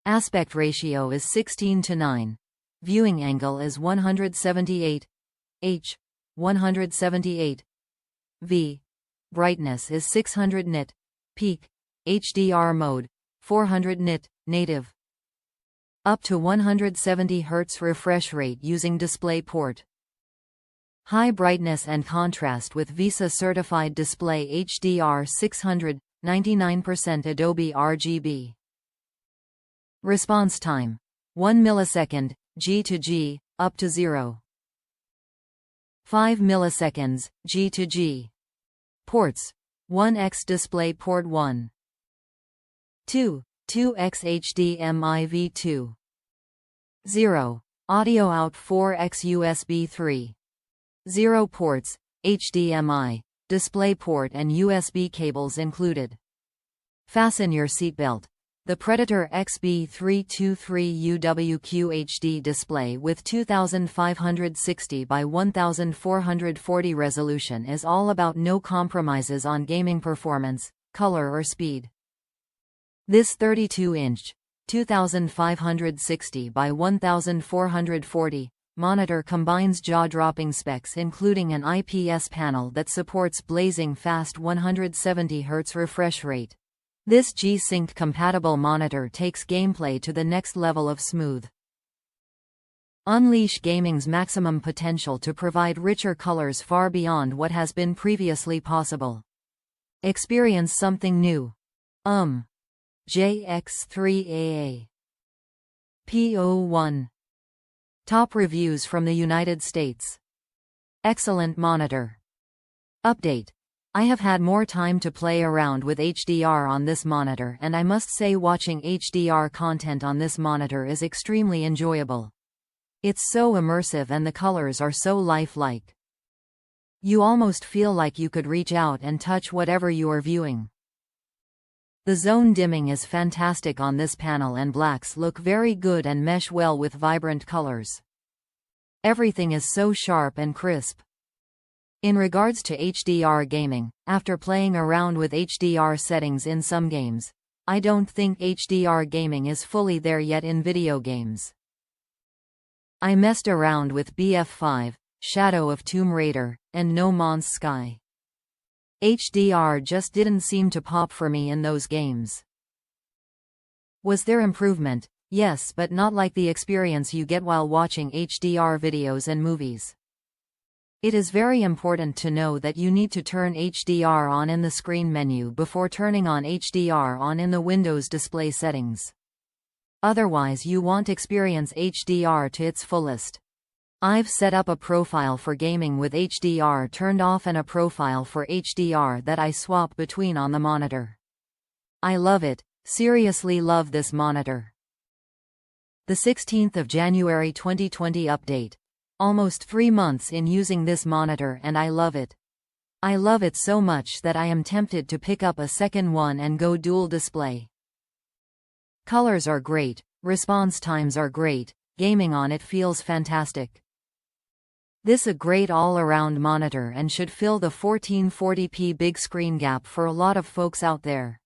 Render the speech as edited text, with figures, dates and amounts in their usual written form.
Aspect ratio is 16:9. Viewing angle is 178 h. 178 v. Brightness is 600 nit. Peak. HDR mode 400 nit. Native. Up to 170 Hz refresh rate using DisplayPort. High brightness and contrast with VESA certified DisplayHDR 600, 99% Adobe RGB. Response time 1 millisecond, G to G, up to 0. 5 milliseconds, G to G. Ports 1x DisplayPort 1. 2. 2x HDMI v2. 0. Audio out 4x USB 3. 0 ports, HDMI, DisplayPort and USB cables included. Fasten your seatbelt. The Predator XB323U WQHD display with 2560 by 1440 resolution is all about no compromises on gaming performance, color or speed. This 32-inch, 2560 by 1440 monitor combines jaw-dropping specs including an IPS panel that supports blazing fast 170 Hz refresh rate. This G-Sync compatible monitor takes gameplay to the next level of smooth. Unleash gaming's maximum potential to provide richer colors far beyond what has been previously possible. Experience something new. JX3AA P01. Top reviews from the United States. Excellent monitor. Update. I have had more time to play around with HDR on this monitor and I must say watching HDR content on this monitor is extremely enjoyable. It's so immersive and the colors are so lifelike. You almost feel like you could reach out and touch whatever you are viewing. The zone dimming is fantastic on this panel and blacks look very good and mesh well with vibrant colors. Everything is so sharp and crisp. In regards to HDR gaming, after playing around with HDR settings in some games, I don't think HDR gaming is fully there yet in video games. I messed around with BF5, Shadow of Tomb Raider, and No Man's Sky. HDR just didn't seem to pop for me in those games. Was there improvement? Yes, but not like the experience you get while watching HDR videos and movies. It is very important to know that you need to turn HDR on in the screen menu before turning on HDR on in the Windows display settings. Otherwise you won't experience HDR to its fullest. I've set up a profile for gaming with HDR turned off and a profile for HDR that I swap between on the monitor. I love it, seriously love this monitor. The 16th of January 2020 update. Almost 3 months in using this monitor and I love it. I love it so much that I am tempted to pick up a second one and go dual display. Colors are great, response times are great, gaming on it feels fantastic. This a great all-around monitor and should fill the 1440p big screen gap for a lot of folks out there.